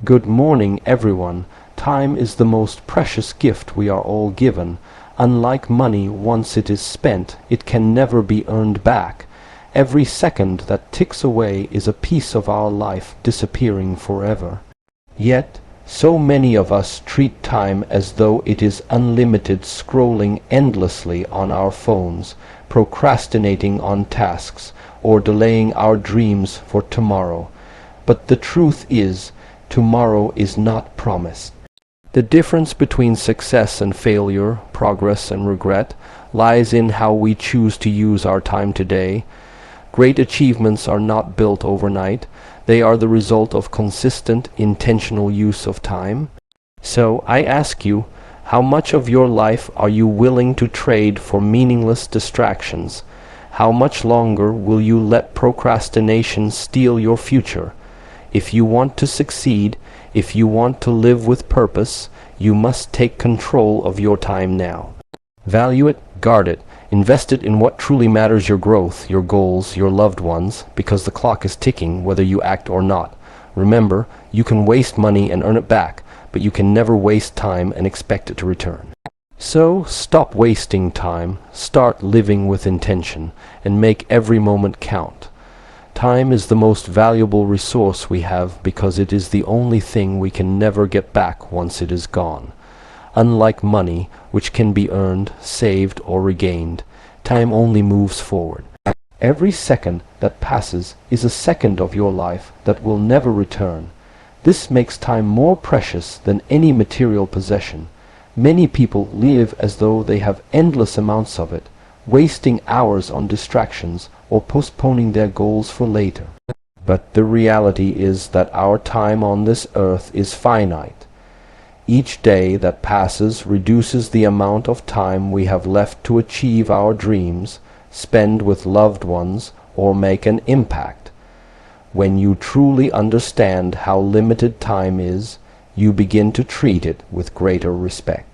Good morning, everyone. Time is the most precious gift we are all given. Unlike money, once it is spent, it can never be earned back. Every second that ticks away is a piece of our life disappearing forever. Yet, so many of us treat time as though it is unlimited, scrolling endlessly on our phones, procrastinating on tasks, or delaying our dreams for tomorrow. But the truth is, tomorrow is not promised. The difference between success and failure, progress and regret, lies in how we choose to use our time today. Great achievements are not built overnight. They are the result of consistent, intentional use of time. So, I ask you, how much of your life are you willing to trade for meaningless distractions? How much longer will you let procrastination steal your future? If you want to succeed, if you want to live with purpose, you must take control of your time now. Value it, guard it, invest it in what truly matters: your growth, your goals, your loved ones, because the clock is ticking whether you act or not. Remember, you can waste money and earn it back, but you can never waste time and expect it to return. So, stop wasting time, start living with intention, and make every moment count. Time is the most valuable resource we have because it is the only thing we can never get back once it is gone. Unlike money, which can be earned, saved, or regained, time only moves forward. Every second that passes is a second of your life that will never return. This makes time more precious than any material possession. Many people live as though they have endless amounts of it, wasting hours on distractions or postponing their goals for later. But the reality is that our time on this earth is finite. Each day that passes reduces the amount of time we have left to achieve our dreams, spend with loved ones, or make an impact. When you truly understand how limited time is, you begin to treat it with greater respect.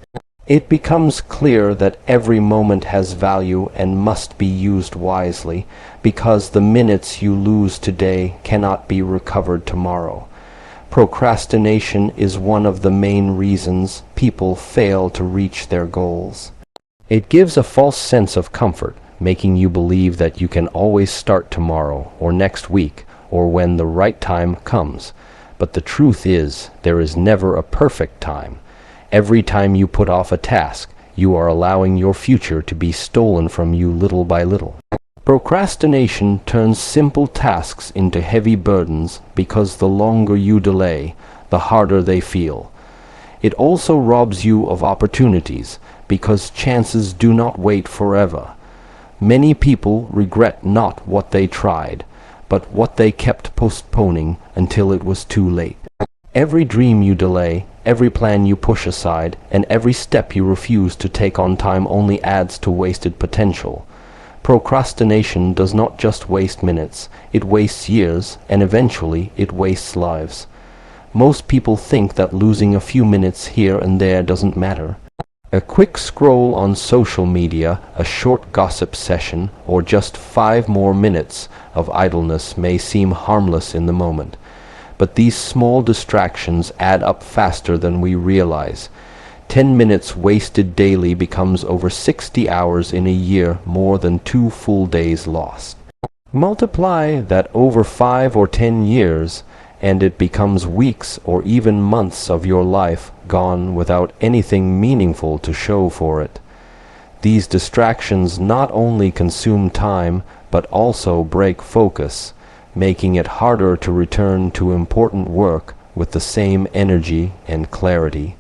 It becomes clear that every moment has value and must be used wisely, because the minutes you lose today cannot be recovered tomorrow. Procrastination is one of the main reasons people fail to reach their goals. It gives a false sense of comfort, making you believe that you can always start tomorrow or next week or when the right time comes. But the truth is, there is never a perfect time. Every time you put off a task, you are allowing your future to be stolen from you little by little. Procrastination turns simple tasks into heavy burdens because the longer you delay, the harder they feel. It also robs you of opportunities because chances do not wait forever. Many people regret not what they tried, but what they kept postponing until it was too late. Every dream you delay, every plan you push aside, and every step you refuse to take on time only adds to wasted potential. Procrastination does not just waste minutes, it wastes years, and eventually it wastes lives. Most people think that losing a few minutes here and there doesn't matter. A quick scroll on social media, a short gossip session, or just 5 more minutes of idleness may seem harmless in the moment. But these small distractions add up faster than we realize. 10 minutes wasted daily becomes over 60 hours in a year, more than 2 full days lost. Multiply that over 5 or 10 years, and it becomes weeks or even months of your life gone without anything meaningful to show for it. These distractions not only consume time, but also break focus, making it harder to return to important work with the same energy and clarity.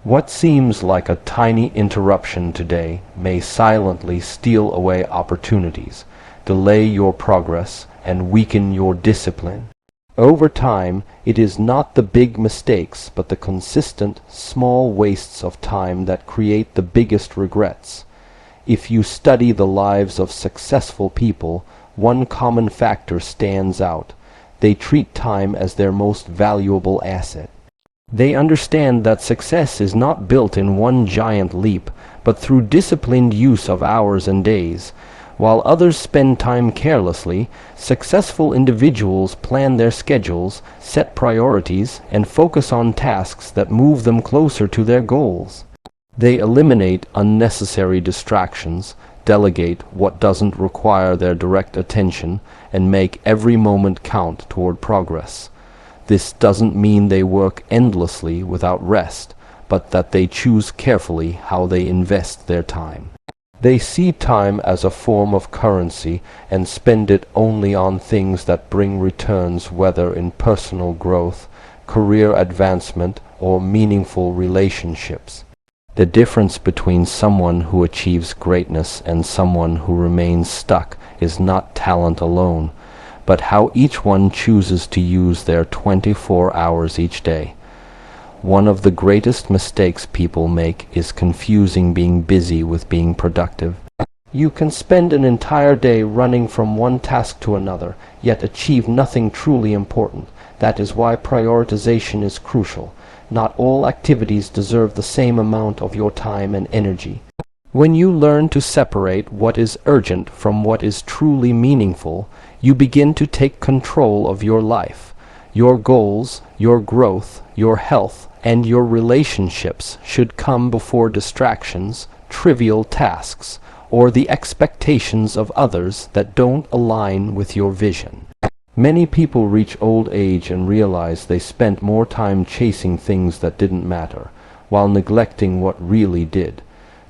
What seems like a tiny interruption today may silently steal away opportunities, delay your progress, and weaken your discipline. Over time, it is not the big mistakes but the consistent, small wastes of time that create the biggest regrets. If you study the lives of successful people, one common factor stands out. They treat time as their most valuable asset. They understand that success is not built in one giant leap, but through disciplined use of hours and days. While others spend time carelessly, successful individuals plan their schedules, set priorities, and focus on tasks that move them closer to their goals. They eliminate unnecessary distractions, delegate what doesn't require their direct attention, and make every moment count toward progress. This doesn't mean they work endlessly without rest, but that they choose carefully how they invest their time. They see time as a form of currency and spend it only on things that bring returns, whether in personal growth, career advancement, or meaningful relationships. The difference between someone who achieves greatness and someone who remains stuck is not talent alone, but how each one chooses to use their 24 hours each day. One of the greatest mistakes people make is confusing being busy with being productive. You can spend an entire day running from one task to another, yet achieve nothing truly important. That is why prioritization is crucial. Not all activities deserve the same amount of your time and energy. When you learn to separate what is urgent from what is truly meaningful, you begin to take control of your life. Your goals, your growth, your health, and your relationships should come before distractions, trivial tasks, or the expectations of others that don't align with your vision. Many people reach old age and realize they spent more time chasing things that didn't matter, while neglecting what really did.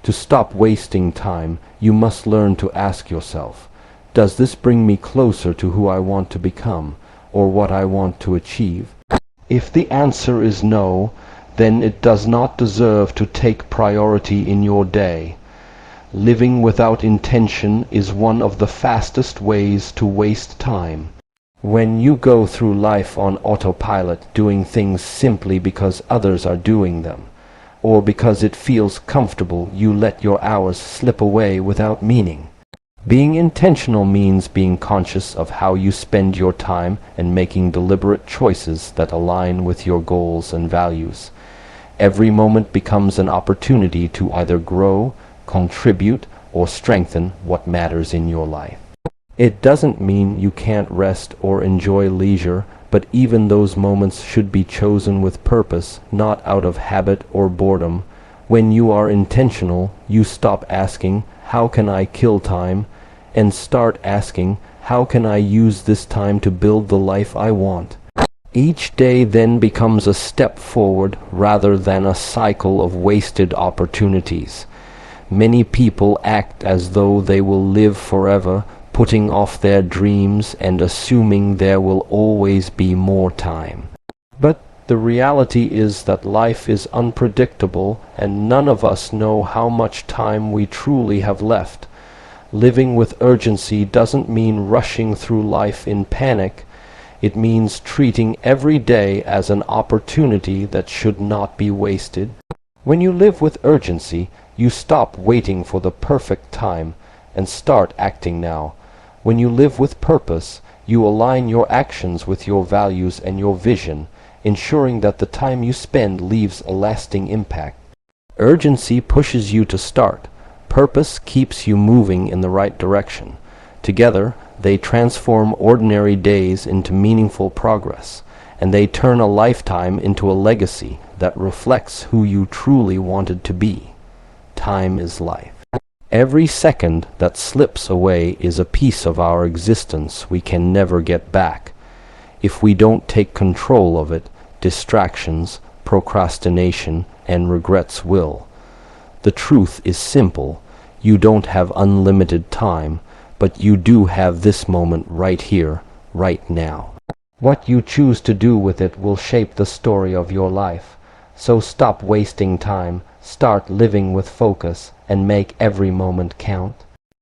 To stop wasting time, you must learn to ask yourself, does this bring me closer to who I want to become, or what I want to achieve? If the answer is no, then it does not deserve to take priority in your day. Living without intention is one of the fastest ways to waste time. When you go through life on autopilot, doing things simply because others are doing them, or because it feels comfortable, you let your hours slip away without meaning. Being intentional means being conscious of how you spend your time and making deliberate choices that align with your goals and values. Every moment becomes an opportunity to either grow, contribute, or strengthen what matters in your life. It doesn't mean you can't rest or enjoy leisure, but even those moments should be chosen with purpose, not out of habit or boredom. When you are intentional, you stop asking, "How can I kill time?" and start asking, "How can I use this time to build the life I want?" Each day then becomes a step forward rather than a cycle of wasted opportunities. Many people act as though they will live forever, putting off their dreams and assuming there will always be more time. But the reality is that life is unpredictable and none of us know how much time we truly have left. Living with urgency doesn't mean rushing through life in panic. It means treating every day as an opportunity that should not be wasted. When you live with urgency, you stop waiting for the perfect time and start acting now. When you live with purpose, you align your actions with your values and your vision, ensuring that the time you spend leaves a lasting impact. Urgency pushes you to start. Purpose keeps you moving in the right direction. Together, they transform ordinary days into meaningful progress, and they turn a lifetime into a legacy that reflects who you truly wanted to be. Time is life. Every second that slips away is a piece of our existence we can never get back. If we don't take control of it, distractions, procrastination, and regrets will. The truth is simple. You don't have unlimited time, but you do have this moment right here, right now. What you choose to do with it will shape the story of your life. So stop wasting time, start living with focus, and make every moment count.